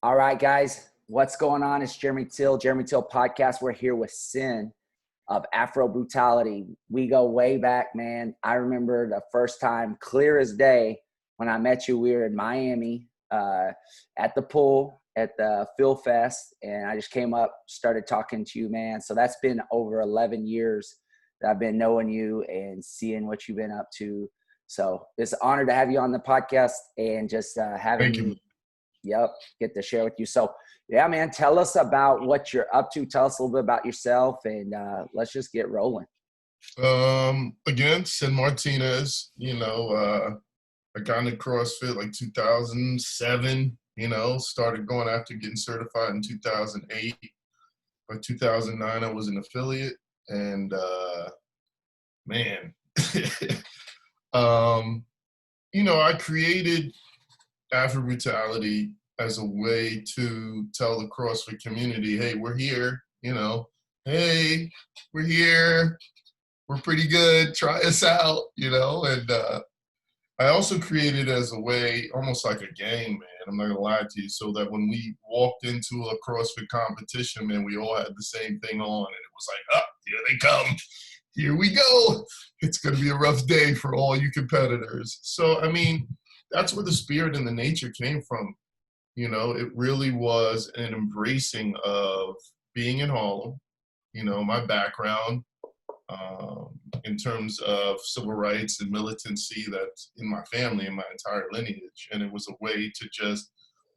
All right, guys, what's going on? It's Jeremy Thiel Podcast. We're here with Syn of AfroBrutality. We go way back, man. I remember the first time, clear as day, when I met you. We were in Miami at the pool at the Phil Fest, and I just came up, started talking to you, man. So that's been over 11 years that I've been knowing you and seeing what you've been up to. So it's an honor to have you on the podcast and just having Thank you. get to share with you. So yeah, man, tell us about what you're up to. Tell us a little bit about yourself, and let's just get rolling. Again, Syn Martinez, I got into CrossFit like 2007, started going after getting certified in 2008. By 2009, I was an affiliate, and man, I created AfroBrutality as a way to tell the CrossFit community, hey, we're here, hey, we're here, we're pretty good, try us out, and I also created as a way, almost like a game, man, I'm not gonna lie to you, so that when we walked into a CrossFit competition, man, we all had the same thing on, and it was like, oh, here they come, here we go, it's gonna be a rough day for all you competitors. So, I mean, that's where the spirit and the nature came from. It really was an embracing of being in Harlem, my background in terms of civil rights and militancy that's in my family and my entire lineage. And it was a way to just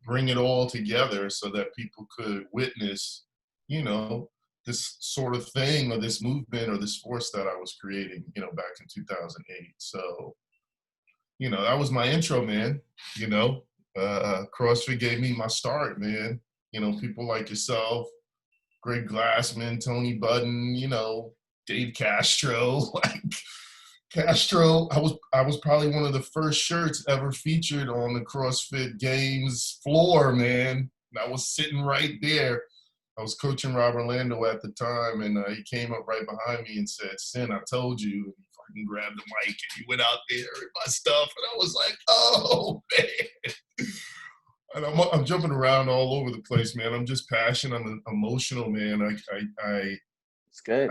bring it all together so that people could witness, this sort of thing or this movement or this force that I was creating, back in 2008. So, that was my intro, man. CrossFit gave me my start, man. People like yourself, Greg Glassman, Tony Budden, Dave Castro, like Castro. I was probably one of the first shirts ever featured on the CrossFit Games floor, man. I was sitting right there. I was coaching Rob Orlando at the time, and he came up right behind me and said, Syn, I told you. And he fucking grabbed the mic, and he went out there with my stuff, and I was like, oh, man. And I'm jumping around all over the place, man. I'm just passionate. I'm emotional, man. It's good.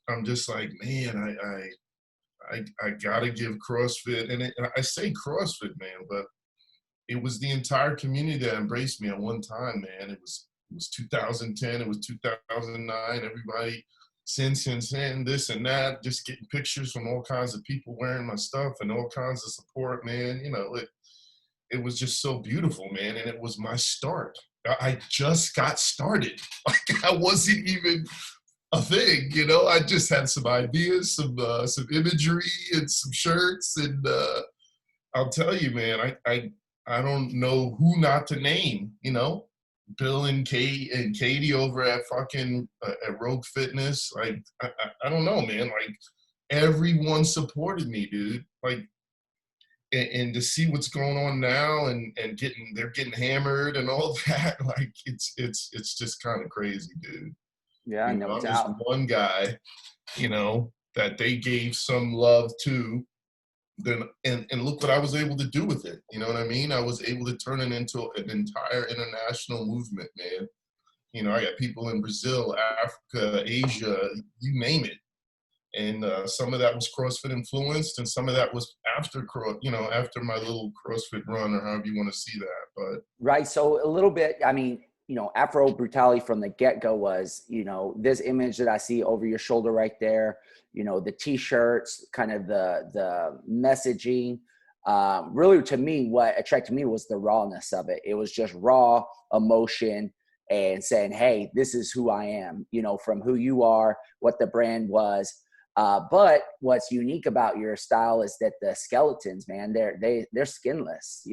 I'm just like, man, I gotta give CrossFit, and I say CrossFit, man, but it was the entire community that embraced me at one time, man. It was 2010, it was 2009, everybody, Syn, this and that, just getting pictures from all kinds of people wearing my stuff and all kinds of support, man. It was just so beautiful, man, and it was my start. I just got started. Like, I wasn't even a thing, I just had some ideas, some imagery and some shirts, and I'll tell you, man, I don't know who not to name, Bill and Katie over at fucking at Rogue Fitness. Like, I don't know, man. Like, everyone supported me, dude. Like, and to see what's going on now and they're getting hammered and all that. Like, it's just kind of crazy, dude. Yeah, no I'm doubt. just one guy, that they gave some love to. Then and look what I was able to do with it. You know what I mean? I was able to turn it into an entire international movement, man. I got people in Brazil, Africa, Asia, you name it. And some of that was CrossFit influenced, and some of that was after my little CrossFit run, or however you want to see that. But Right. So a little bit, I mean, AfroBrutality from the get-go was, this image that I see over your shoulder right there, the t-shirts, kind of the messaging. Really, to me, what attracted me was the rawness of it. It was just raw emotion and saying, hey, this is who I am, from who you are, what the brand was. But what's unique about your style is that the skeletons, man, they're skinless,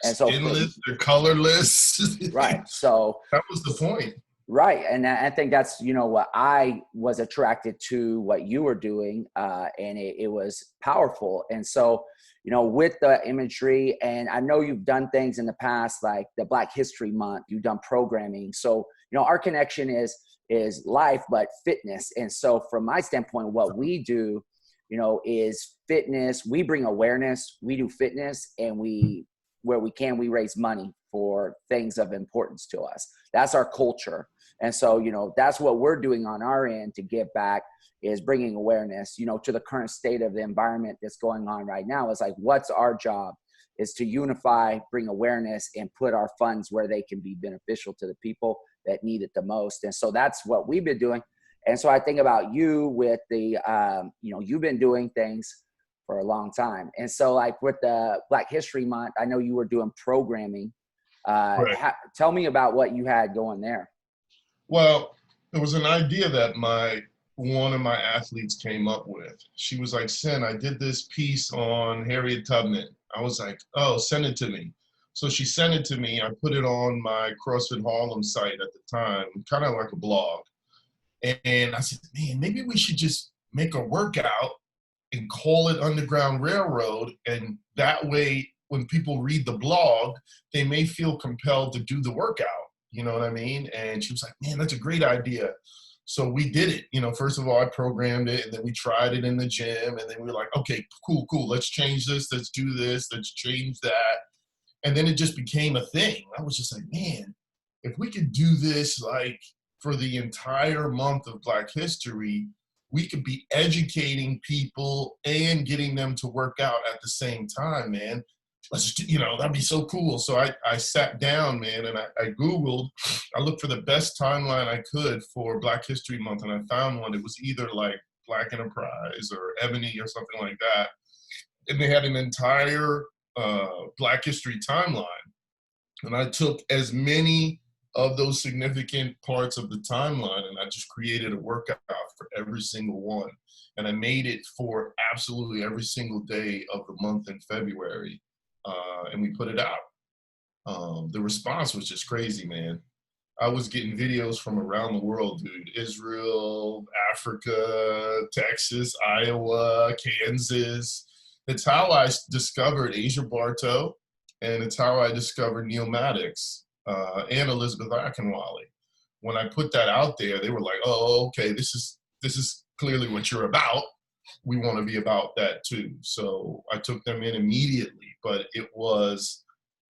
and so skinless, they're colorless. Right. So that was the point. Right. And I think that's, what I was attracted to what you were doing, and it was powerful. And so, with the imagery, and I know you've done things in the past, like the Black History Month, you've done programming. So, our connection is life, but fitness. And so from my standpoint, what we do, is fitness. We bring awareness, we do fitness, and where we can, we raise money for things of importance to us. That's our culture. And so, that's what we're doing on our end to give back, is bringing awareness, to the current state of the environment that's going on right now. It's like, what's our job? Is to unify, bring awareness, and put our funds where they can be beneficial to the people that need it the most. And so that's what we've been doing. And so I think about you with the, you've been doing things for a long time. And so like with the Black History Month, I know you were doing programming. Right. Tell me about what you had going there. Well, it was an idea that one of my athletes came up with. She was like, Syn, I did this piece on Harriet Tubman. I was like, oh, send it to me. So she sent it to me. I put it on my CrossFit Harlem site at the time, kind of like a blog. And I said, man, maybe we should just make a workout and call it Underground Railroad. And that way, when people read the blog, they may feel compelled to do the workout. You know what I mean? And she was like, man, that's a great idea. So we did it. First of all, I programmed it, and then we tried it in the gym, and then we were like, okay, cool. Let's change this. Let's do this. Let's change that. And then it just became a thing. I was just like, man, if we could do this like for the entire month of Black History, we could be educating people and getting them to work out at the same time, man. Let's, that'd be so cool. So I sat down, man, and I Googled, I looked for the best timeline I could for Black History Month, and I found one. It was either like Black Enterprise or Ebony or something like that. And they had an entire Black History timeline. And I took as many of those significant parts of the timeline, and I just created a workout for every single one. And I made it for absolutely every single day of the month in February. And we put it out. The response was just crazy, man. I was getting videos from around the world, dude. Israel, Africa, Texas, Iowa, Kansas. It's how I discovered Asia Bartow, and it's how I discovered Neil Maddox and Elizabeth Akinwale. When I put that out there, they were like, oh, okay, this is clearly what you're about. We want to be about that too. So I took them in immediately, but it was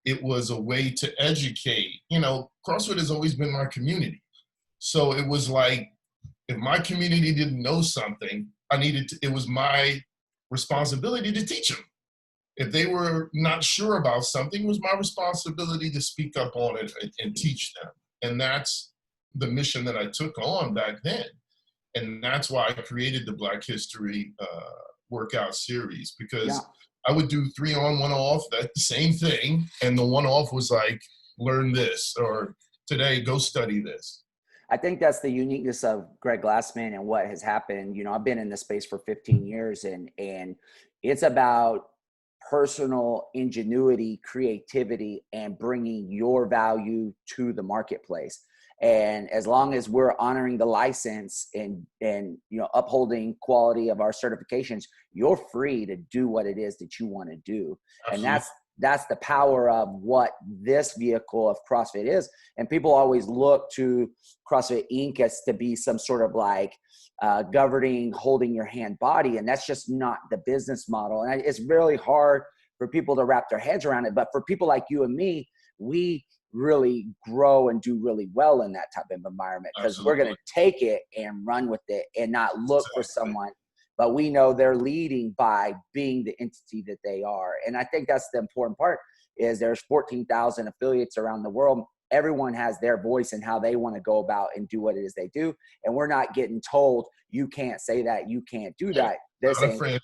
a way to educate. CrossFit has always been my community. So it was like, if my community didn't know something, it was my responsibility to teach them. If they were not sure about something, it was my responsibility to speak up on it and teach them. And that's the mission that I took on back then. And that's why I created the Black History workout series, because I would do 3 on, 1 off, that's the same thing. And the 1 off was like, learn this, or today, go study this. I think that's the uniqueness of Greg Glassman and what has happened. I've been in this space for 15 years, and it's about personal ingenuity, creativity, and bringing your value to the marketplace. And as long as we're honoring the license and upholding quality of our certifications, you're free to do what it is that you want to do. Absolutely. And that's the power of what this vehicle of CrossFit is. And people always look to CrossFit Inc. as to be some sort of like governing, holding your hand body. And that's just not the business model. And it's really hard for people to wrap their heads around it. But for people like you and me, we really grow and do really well in that type of environment, because we're going to take it and run with it and not look for someone, but we know they're leading by being the entity that they are. And I think that's the important part, is there's 14,000 affiliates around the world. Everyone has their voice and how they want to go about and do what it is they do. And we're not getting told, you can't say that, you can't do that. They're saying, franchise.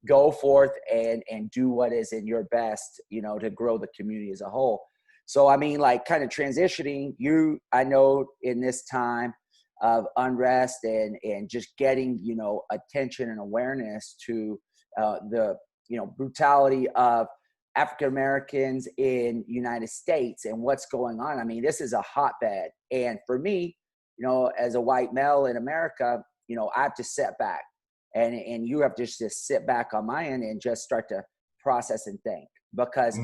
Go forth and do what is in your best, to grow the community as a whole. So, I mean, like kind of transitioning I know in this time of unrest and just getting, attention and awareness to the, brutality of African Americans in United States and what's going on. I mean, this is a hotbed. And for me, as a white male in America, I have to sit back and you have to just sit back on my end and just start to process and think, because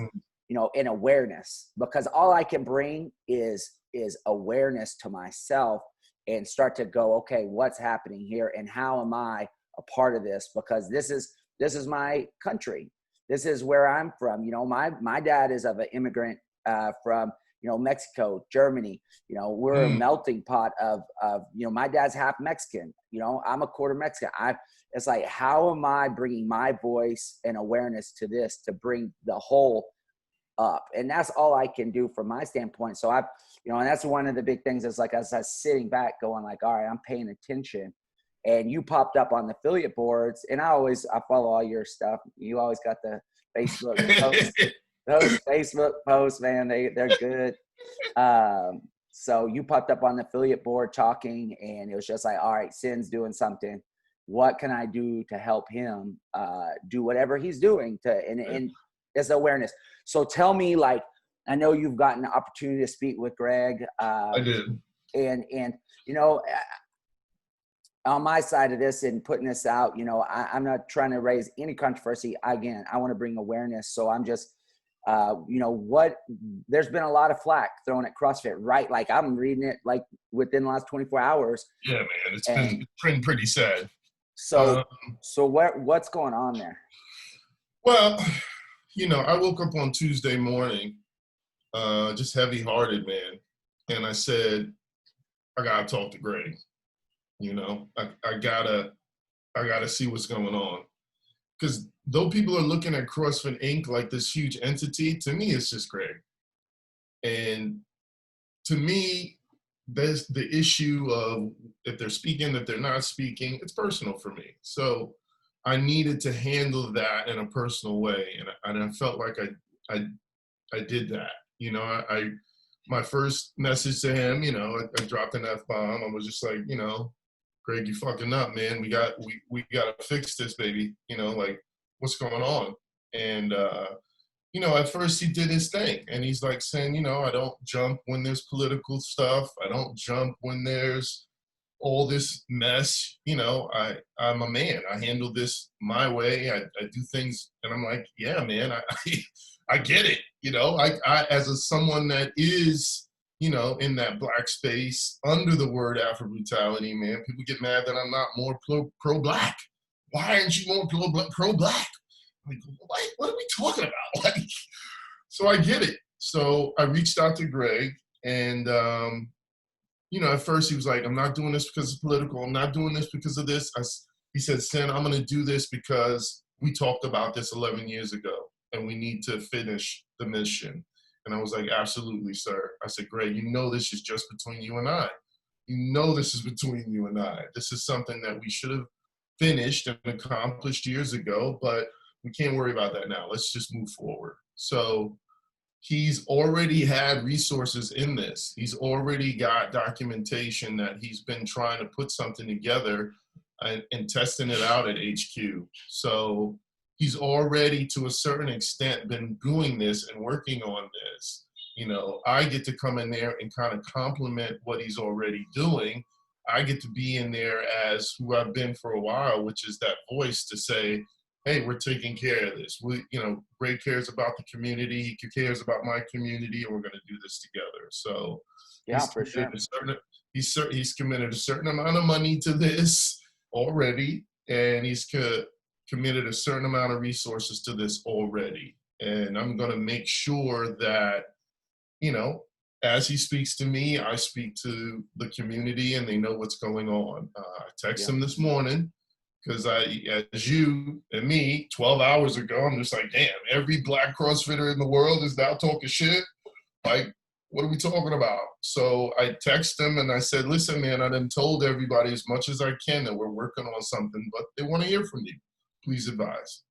in awareness, because all I can bring is awareness to myself and start to go, okay, what's happening here and how am I a part of this? Because this is my country. This is where I'm from. My dad is of an immigrant from, Mexico, Germany. We're a melting pot of, my dad's half Mexican, I'm a quarter Mexican. It's like, how am I bringing my voice and awareness to this to bring the whole up? And that's all I can do from my standpoint. So and that's one of the big things is like, as I was sitting back going like, all right, I'm paying attention. And you popped up on the affiliate boards, and I follow all your stuff. You always got the Facebook posts. Those Facebook posts, man, they're good. So you popped up on the affiliate board talking, and it was just like, all right, Syn's doing something. What can I do to help him do whatever he's doing and it's awareness. So tell me, like, I know you've gotten the opportunity to speak with Greg. I did. And on my side of this and putting this out, I'm not trying to raise any controversy. Again, I want to bring awareness. So I'm just, there's been a lot of flack thrown at CrossFit, right? Like I'm reading it like within the last 24 hours. Yeah, man, it's been pretty sad. So what's going on there? Well, I woke up on Tuesday morning, just heavy hearted, man. And I said, I gotta talk to Greg. I gotta see what's going on. Because though people are looking at CrossFit Inc. like this huge entity, to me, it's just Greg. And to me, there's the issue of if they're speaking, if they're not speaking, it's personal for me. So I needed to handle that in a personal way. And I felt like I did that. My first message to him, I dropped an F-bomb. I was just like, Greg, you fucking up, man. We got to fix this, baby. Like, what's going on? And, at first he did his thing. And he's like saying, I don't jump when there's political stuff. I don't jump when there's all this mess. I'm a man. I handle this my way. I do things. And I'm like, yeah, man, I get it. I as someone that is, in that black space under the word AfroBrutality, man, people get mad that I'm not more pro-black. Why aren't you more pro-black? Like, what are we talking about? Like, so I get it. So I reached out to Greg, and at first he was like, I'm not doing this because it's political. I'm not doing this because of this. He said, Syn, I'm going to do this because we talked about this 11 years ago, and we need to finish the mission. And I was like, absolutely, sir. I said, Greg, this is just between you and I. This is between you and I. This is something that we should have finished and accomplished years ago, but we can't worry about that now. Let's just move forward. So he's already had resources in this. He's already got documentation that he's been trying to put something together and testing it out at HQ. So he's already, to a certain extent, been doing this and working on this. I get to come in there and kind of complement what he's already doing. I get to be in there as who I've been for a while, which is that voice to say, hey, we're taking care of this. Greg cares about the community. He cares about my community, and we're going to do this together. So yeah, for sure. He's committed a certain amount of money to this already, and he's committed a certain amount of resources to this already. And I'm going to make sure that, as he speaks to me, I speak to the community and they know what's going on. I text him this morning because as you and me, 12 hours ago, I'm just like, damn, every black CrossFitter in the world is now talking shit. Like, what are we talking about? So I text him and I said, listen, man, I done told everybody as much as I can that we're working on something, but they want to hear from you. Please advise.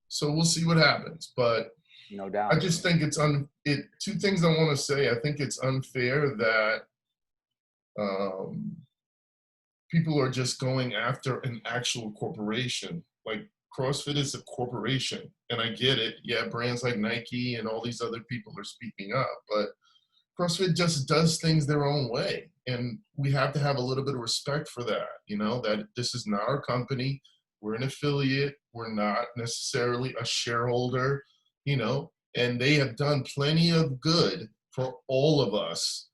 So we'll see what happens. But no doubt. I just think two things I want to say. I think it's unfair that people are just going after an actual corporation. Like, CrossFit is a corporation, and I get it. Yeah, brands like Nike and all these other people are speaking up, but CrossFit just does things their own way. And we have to have a little bit of respect for that, that this is not our company. We're an affiliate. We're not necessarily a shareholder, and they have done plenty of good for all of us.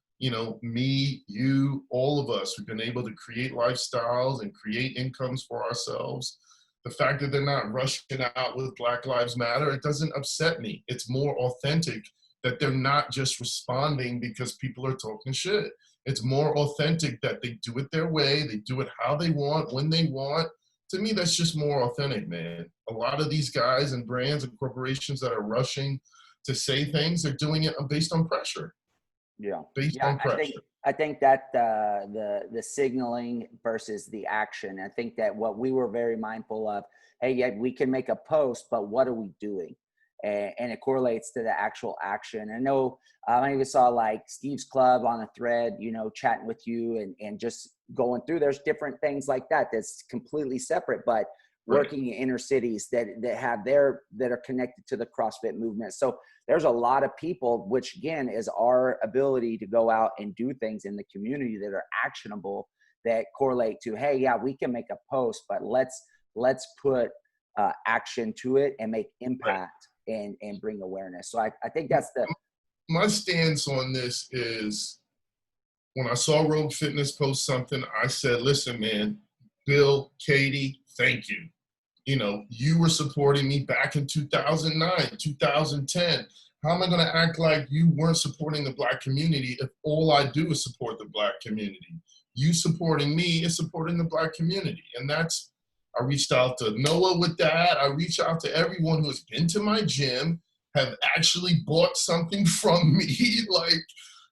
Me, you, all of us. We've been able to create lifestyles and create incomes for ourselves. The fact that they're not rushing out with Black Lives Matter, it doesn't upset me. It's more authentic that they're not just responding because people are talking shit. It's more authentic that they do it their way, they do it how they want, when they want. To me, that's just more authentic, man. A lot of these guys and brands and corporations that are rushing to say things, they're doing it based on pressure. Yeah. Based Yeah. on pressure. I think that the signaling versus the action. I think that what we were very mindful of, hey, yeah, we can make a post, but what are we doing? And it correlates to the actual action. I know I even saw like Steve's Club on a thread, you know, chatting with you and just going through. There's different things like that that's completely separate, but working in inner cities that are connected to the CrossFit movement. So there's a lot of people, which again is our ability to go out and do things in the community that are actionable, that correlate to, hey, yeah, we can make a post, but let's put action to it and make impact and bring awareness. So I think that's my stance on this is, when I saw Rogue Fitness post something, I said, listen, man, Bill, Katie, thank you. You know, you were supporting me back in 2009, 2010. How am I going to act like you weren't supporting the Black community if all I do is support the Black community? You supporting me is supporting the Black community. And that's, I reached out to Noah with that. I reached out to everyone who has been to my gym, have actually bought something from me. Like,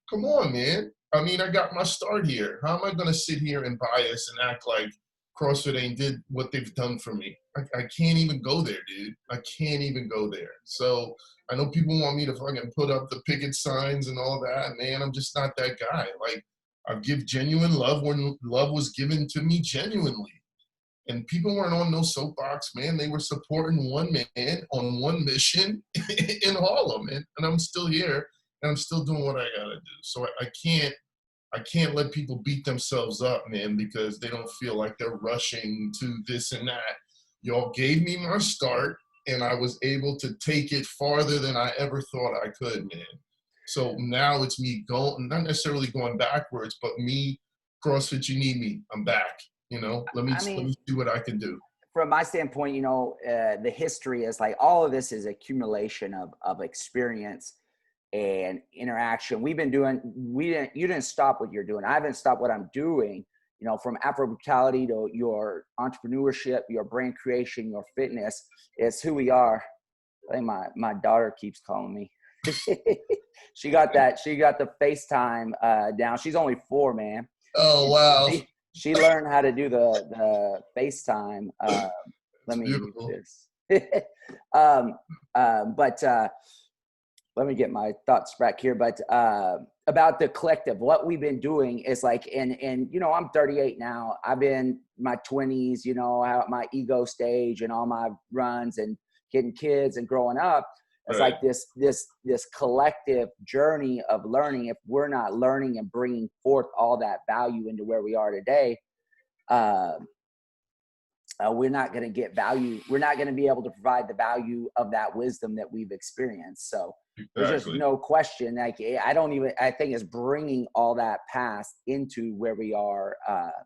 come on, man. I mean, I got my start here. How am I going to sit here and bias and act like CrossFit ain't did what they've done for me? I can't even go there, dude. I can't even go there. So I know people want me to fucking put up the picket signs and all that. Man, I'm just not that guy. Like, I give genuine love when love was given to me genuinely. And people weren't on no soapbox, man. They were supporting one man on one mission in Harlem. And I'm still here, and I'm still doing what I gotta do. So I can't let people beat themselves up, man, because they don't feel like they're rushing to this and that. Y'all gave me my start, and I was able to take it farther than I ever thought I could, man. So now it's me going, not necessarily going backwards, but me, CrossFit, you need me. I'm back. You know, let me see what I can do. From my standpoint, you know, the history is like all of this is accumulation of experience and interaction. We've been doing, you didn't stop what you're doing. I haven't stopped what I'm doing, you know, from AfroBrutality to your entrepreneurship, your brand creation, your fitness. It's who we are. I think my daughter keeps calling me. She got the FaceTime down. She's only 4, man. Oh, wow. She learned how to do the FaceTime. Let me use this. But let me get my thoughts back here. But about the collective, what we've been doing is like, and you know, I'm 38 now. I've been my 20s, you know, out my ego stage and all my runs and getting kids and growing up. It's like this collective journey of learning. If we're not learning and bringing forth all that value into where we are today, we're not going to get value. We're not going to be able to provide the value of that wisdom that we've experienced. So there's just no question. Like I think it's bringing all that past into where we are,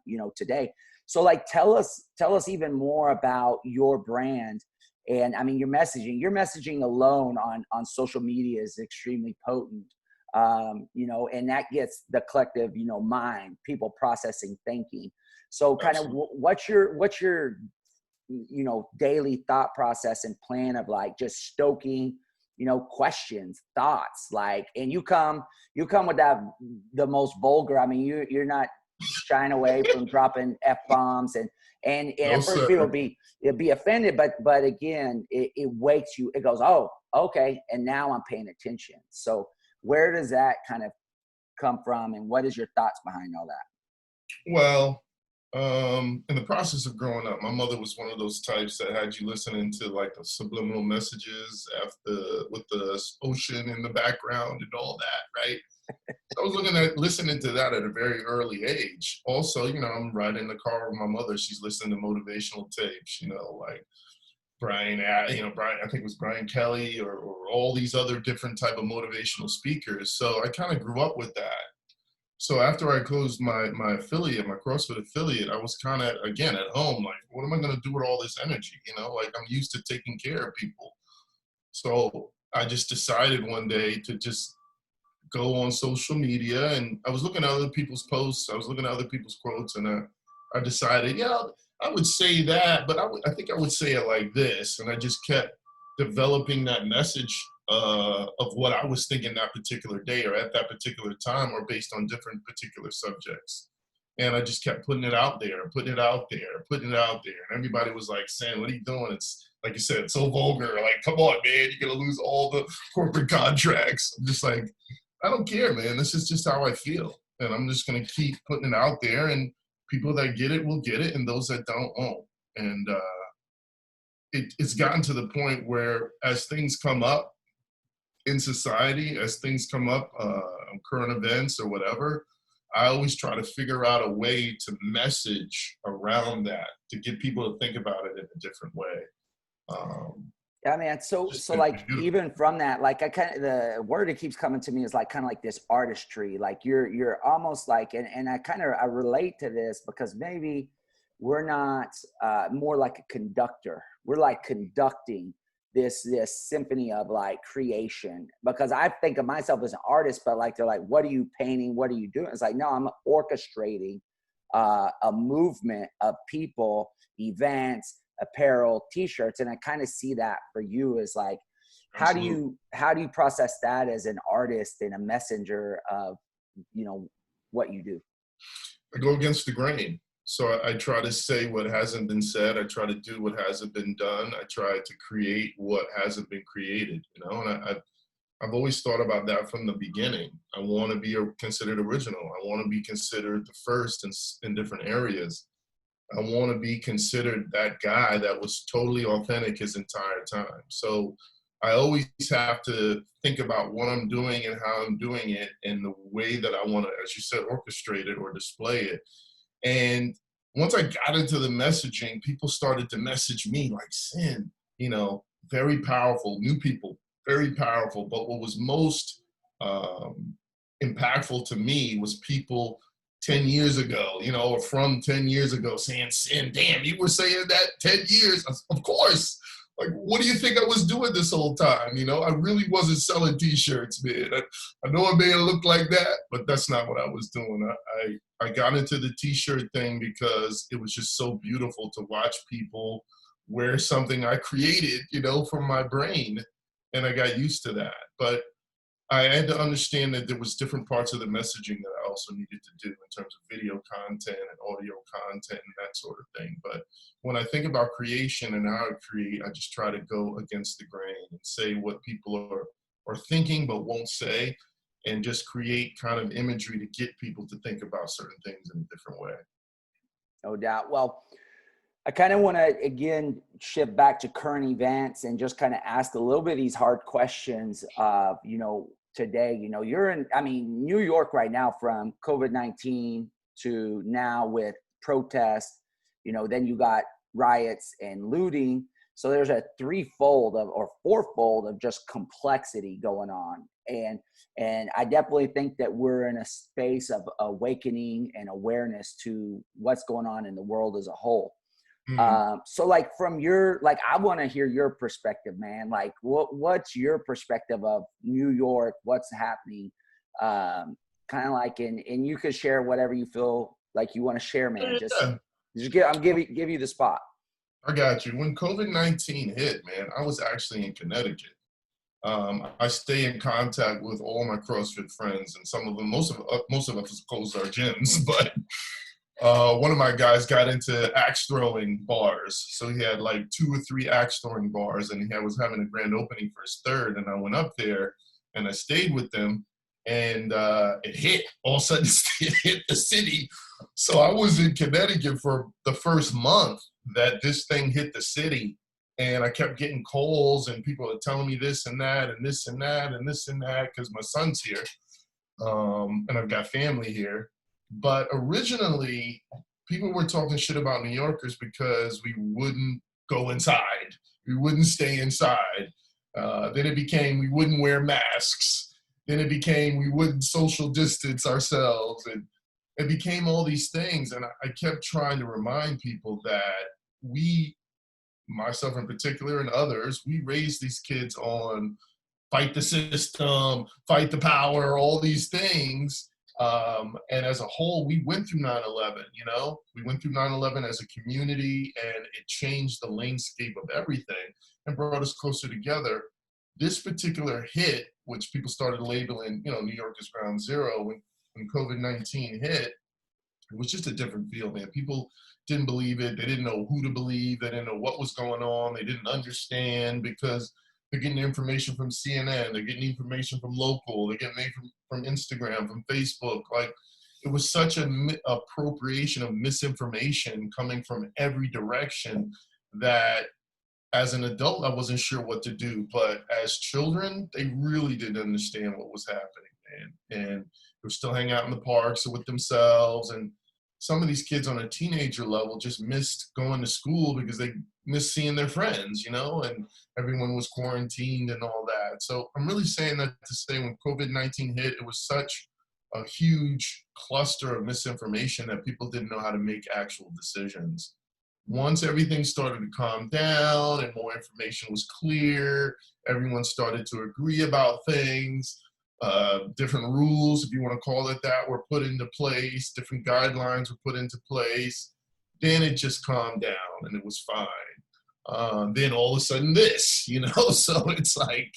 you know, today. So like, tell us even more about your brand. And I mean, your messaging alone on social media is extremely potent, you know, and that gets the collective, you know, mind, people processing, thinking. So kind of what's your, you know, daily thought process and plan of like just stoking, you know, questions, thoughts, like, and you come with the most vulgar. I mean, you're not shying away from dropping F-bombs and at first people be offended, but again, it wakes you, it goes, oh, okay. And now I'm paying attention. So where does that kind of come from? And what is your thoughts behind all that? Well, in the process of growing up, my mother was one of those types that had you listening to like the subliminal messages with the ocean in the background and all that, right? I was listening to that at a very early age. Also, you know, I'm riding in the car with my mother. She's listening to motivational tapes, you know, like Brian, I think it was Brian Kelly or all these other different type of motivational speakers. So I kind of grew up with that. So after I closed my affiliate, my CrossFit affiliate, I was kind of, again, at home, like, what am I going to do with all this energy? You know, like I'm used to taking care of people. So I just decided one day to just go on social media, and I was looking at other people's posts, I was looking at other people's quotes, and I decided, yeah, I would say that, but I think I would say it like this. And I just kept developing that message of what I was thinking that particular day or at that particular time, or based on different particular subjects. And I just kept putting it out there, putting it out there, putting it out there. And everybody was like, Syn, what are you doing? It's like you said, it's so vulgar. Like, come on, man, you're gonna lose all the corporate contracts. I'm just like, I don't care, man. This is just how I feel. And I'm just gonna keep putting it out there, and people that get it will get it, and those that don't won't. And it's gotten to the point where as things come up in society, as things come up on current events or whatever, I always try to figure out a way to message around that, to get people to think about it in a different way. Yeah, man. So like even from that, like the word that keeps coming to me is like kind of like this artistry. Like you're almost like, and I relate to this because maybe we're not more like a conductor. We're like conducting this symphony of like creation, because I think of myself as an artist, but like they're like, what are you painting? What are you doing? It's like, no, I'm orchestrating a movement of people, events, apparel, t-shirts. And I kind of see that for you as like, how do you process that as an artist and a messenger of, you know, what you do? I go against the grain. So I try to say what hasn't been said. I try to do what hasn't been done. I try to create what hasn't been created, you know, and I've always thought about that from the beginning. I want to be considered original. I want to be considered the first in different areas. I want to be considered that guy that was totally authentic his entire time. So I always have to think about what I'm doing and how I'm doing it and the way that I want to, as you said, orchestrate it or display it. And once I got into the messaging, people started to message me like, Syn, you know, very powerful, new people, very powerful. But what was most impactful to me was people 10 years ago, you know, or from 10 years ago saying, Syn, damn, you were saying that 10 years. Of course. Like, what do you think I was doing this whole time? You know, I really wasn't selling t-shirts, man. I know I made it look like that, but that's not what I was doing. I got into the t-shirt thing because it was just so beautiful to watch people wear something I created, you know, from my brain. And I got used to that. But I had to understand that there was different parts of the messaging that I also needed to do in terms of video content and audio content and that sort of thing. But when I think about creation and how I create, I just try to go against the grain and say what people are thinking but won't say, and just create kind of imagery to get people to think about certain things in a different way. No doubt. Well, I kind of want to, again, shift back to current events and just kind of ask a little bit of these hard questions of, you know, today, you know, you're in, I mean, New York right now, from COVID-19 to now with protests, you know, then you got riots and looting. So there's a threefold of, or fourfold of just complexity going on. And I definitely think that we're in a space of awakening and awareness to what's going on in the world as a whole. So like from your, like, I want to hear your perspective, man. Like what's your perspective of New York? What's happening? Kind of like, and you could share whatever you feel like you want to share, man. I'm give you the spot. I got you. When COVID-19 hit, man, I was actually in Connecticut. I stay in contact with all my CrossFit friends, and some of them, most of us closed our gyms, but one of my guys got into axe throwing bars. So he had like 2 or 3 axe throwing bars, and he was having a grand opening for his third. And I went up there and I stayed with them, and it hit. All of a sudden it hit the city. So I was in Connecticut for the first month that this thing hit the city. And I kept getting calls, and people are telling me this and that and this and that and this and that, because my son's here, and I've got family here. But originally, people were talking shit about New Yorkers because we wouldn't go inside. We wouldn't stay inside. Then it became we wouldn't wear masks. Then it became we wouldn't social distance ourselves. And it became all these things. And I kept trying to remind people that we, myself in particular and others, we raised these kids on fight the system, fight the power, all these things. And as a whole, we went through 9/11, you know, we went through 9/11 as a community, and it changed the landscape of everything and brought us closer together. This particular hit, which people started labeling, you know, New York is ground zero, when COVID-19 hit, it was just a different feel, man. People didn't believe it. They didn't know who to believe. They didn't know what was going on. They didn't understand because they're getting information from CNN. They're getting information from local. They're getting it from Instagram, from Facebook. Like, it was such an appropriation of misinformation coming from every direction that as an adult, I wasn't sure what to do. But as children, they really didn't understand what was happening, man. And they were still hanging out in the parks with themselves. And some of these kids on a teenager level just missed going to school because they missed seeing their friends, you know, and everyone was quarantined and all that. So I'm really saying that to say when COVID-19 hit, it was such a huge cluster of misinformation that people didn't know how to make actual decisions. Once everything started to calm down and more information was clear, everyone started to agree about things. Different rules, if you want to call it that, were put into place. Different guidelines were put into place. Then it just calmed down and it was fine. Then all of a sudden this, you know, so it's like,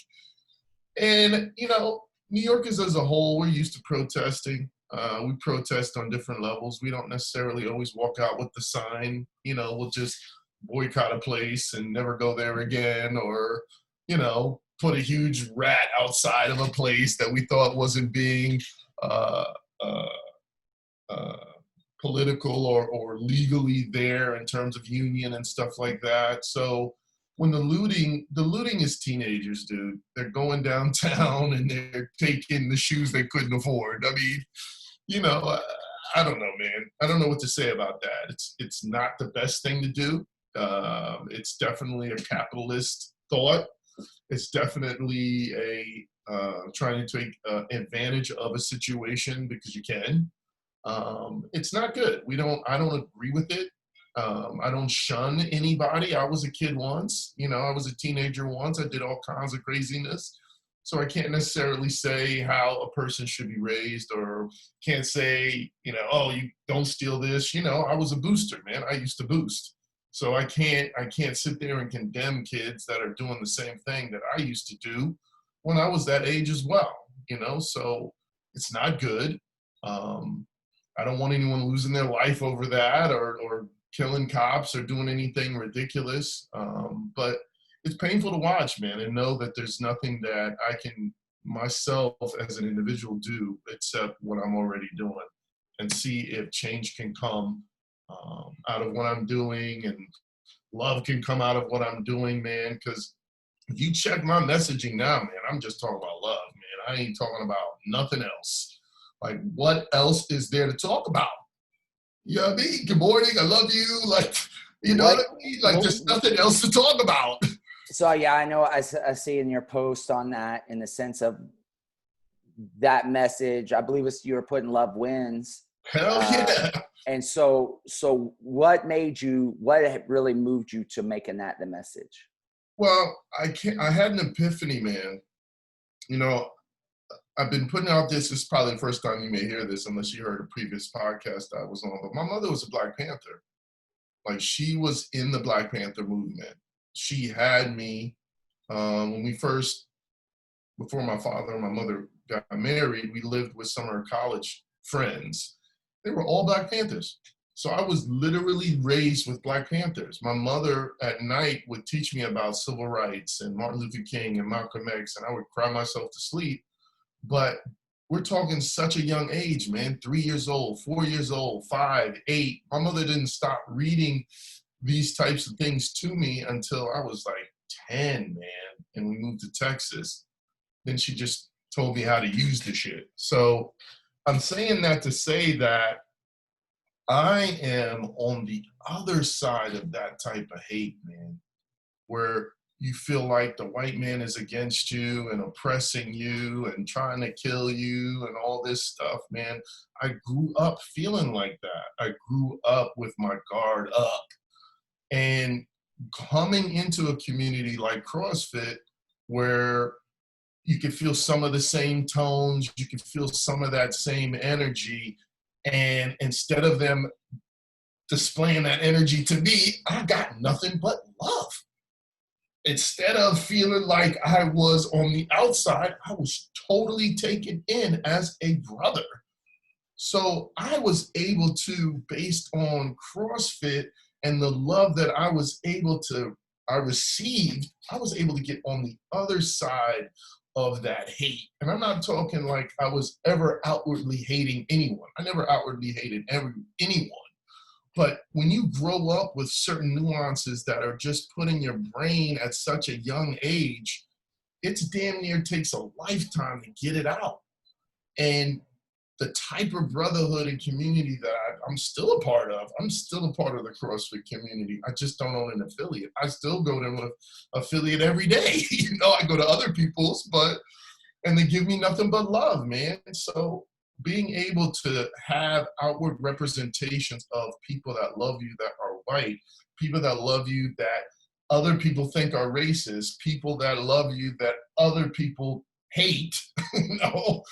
and, you know, New Yorkers as a whole, we're used to protesting. We protest on different levels. We don't necessarily always walk out with the sign, you know, we'll just boycott a place and never go there again, or, you know, put a huge rat outside of a place that we thought wasn't being uh, uh, political or legally there in terms of union and stuff like that. So when the looting is teenagers, dude. They're going downtown and they're taking the shoes they couldn't afford. I mean, you know, I don't know, man. I don't know what to say about that. It's not the best thing to do. It's definitely a capitalist thought. It's definitely a trying to take advantage of a situation because you can. It's not good. I don't agree with it. I don't shun anybody. I was a kid once, you know, I was a teenager once. I did all kinds of craziness. So I can't necessarily say how a person should be raised, or can't say, you know, oh, you don't steal this. You know, I was a booster, man. I used to boost. So I can't sit there and condemn kids that are doing the same thing that I used to do when I was that age as well, you know? So it's not good. I don't want anyone losing their life over that, or killing cops or doing anything ridiculous. But it's painful to watch, man, and know that there's nothing that I can myself as an individual do except what I'm already doing, and see if change can come out of what I'm doing, and love can come out of what I'm doing, man. Because if you check my messaging now, man, I'm just talking about love, man. I ain't talking about nothing else. Like, what else is there to talk about? You know what I mean? Good morning, I love you. Like, you know what I mean? Like, there's nothing else to talk about. So, yeah, I know I see in your post on that, in the sense of that message, I believe you were putting love wins. Hell yeah. And so what really moved you to making that the message? Well, I had an epiphany, man. You know, I've been putting out this is probably the first time you may hear this, unless you heard a previous podcast I was on, but my mother was a Black Panther. Like, she was in the Black Panther movement. She had me when we first, before my father and my mother got married, we lived with some of her college friends. They were all Black Panthers. So I was literally raised with Black Panthers. My mother at night would teach me about civil rights and Martin Luther King and Malcolm X, and I would cry myself to sleep. But we're talking such a young age, man, 3 years old, 4 years old, 5, 8. My mother didn't stop reading these types of things to me until I was like 10, man, and we moved to Texas. Then she just told me how to use the shit. So I'm saying that to say that I am on the other side of that type of hate, man, where you feel like the white man is against you and oppressing you and trying to kill you and all this stuff, man. I grew up feeling like that. I grew up with my guard up. And coming into a community like CrossFit, where you can feel some of the same tones, you can feel some of that same energy. And instead of them displaying that energy to me, I got nothing but love. Instead of feeling like I was on the outside, I was totally taken in as a brother. So I was able to, based on CrossFit and the love that I received, I was able to get on the other side of that hate. And I'm not talking like I was ever outwardly hating anyone. I never outwardly hated anyone. But when you grow up with certain nuances that are just put in your brain at such a young age, it's damn near takes a lifetime to get it out. And the type of brotherhood and community that I'm still a part of. I'm still a part of the CrossFit community. I just don't own an affiliate. I still go to an affiliate every day. You know, I go to other people's, and they give me nothing but love, man. So being able to have outward representations of people that love you that are white, people that love you that other people think are racist, people that love you that other people hate, you know,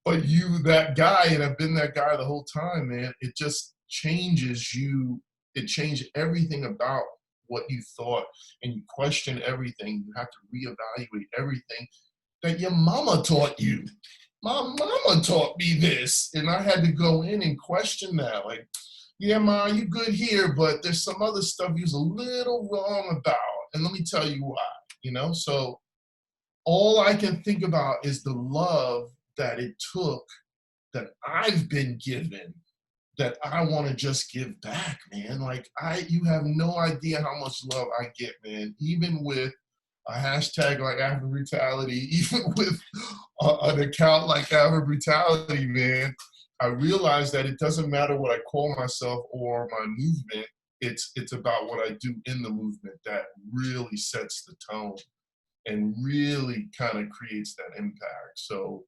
but you, that guy, and I've been that guy the whole time, man, it just changes you. It changed everything about what you thought, and you question everything. You have to reevaluate everything that your mama taught you. My mama taught me this, and I had to go in and question that. Like, yeah, Ma, you good here, but there's some other stuff you's a little wrong about, and let me tell you why, you know? So all I can think about is the love that it took, that I've been given, that I want to just give back, man. Like, you have no idea how much love I get, man. Even with a hashtag like AfroBrutality, even with an account like AfroBrutality, man, I realize that it doesn't matter what I call myself or my movement. It's about what I do in the movement that really sets the tone and really kind of creates that impact. So,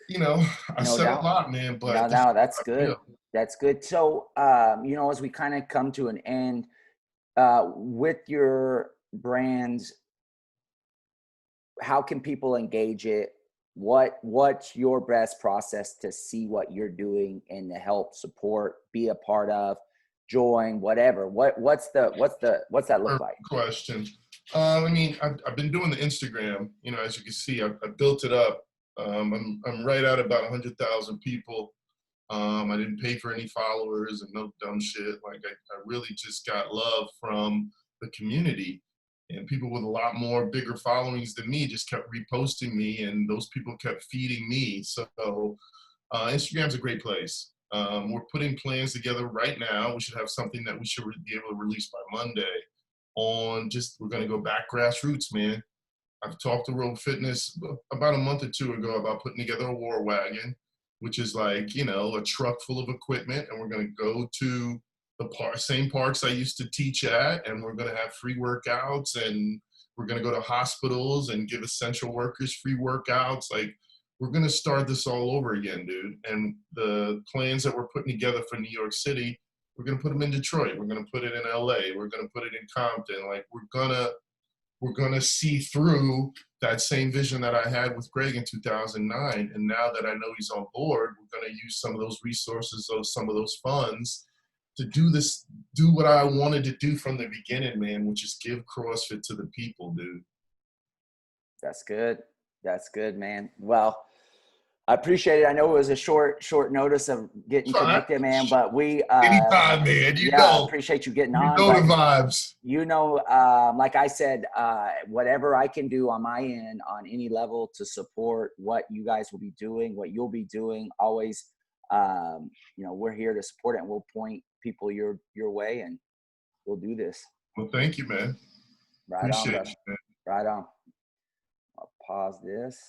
you know, I No said a doubt. lot, man, but this is No, that's how I good. feel. That's good. So, you know, as we kind of come to an end, with your brands, how can people engage it? What's your best process to see what you're doing and to help support, be a part of, join, whatever? What's that look like? Perfect question. I mean, I've been doing the Instagram. You know, as you can see, I built it up. I'm right at about 100,000 people. I didn't pay for any followers and no dumb shit. Like, I really just got love from the community, and people with a lot more bigger followings than me just kept reposting me, and those people kept feeding me. So Instagram's a great place. We're putting plans together right now. We should have something that we should be able to release by Monday on just, we're going to go back grassroots, man. I've talked to World Fitness about a month or two ago about putting together a war wagon, which is like, you know, a truck full of equipment. And we're going to go to the same parks I used to teach at, and we're going to have free workouts, and we're going to go to hospitals and give essential workers free workouts. Like, we're going to start this all over again, dude. And the plans that we're putting together for New York City, we're going to put them in Detroit. We're going to put it in LA. We're going to put it in Compton. Like, we're gonna see through that same vision that I had with Greg in 2009. And now that I know he's on board, we're gonna use some of those resources, some of those funds to do what I wanted to do from the beginning, man, which is give CrossFit to the people, dude. That's good. That's good, man. Well, I appreciate it. I know it was a short notice of getting Fine. connected, man, but we, Anytime, man. yeah, I appreciate you getting You on. know But the vibes. you know, like I said, whatever I can do on my end on any level to support what you guys will be doing, what you'll be doing, always, you know, we're here to support it, and we'll point people your way, and we'll do this. Well, thank you, man. Right on, Appreciate brother. you, man. Right on. I'll pause this.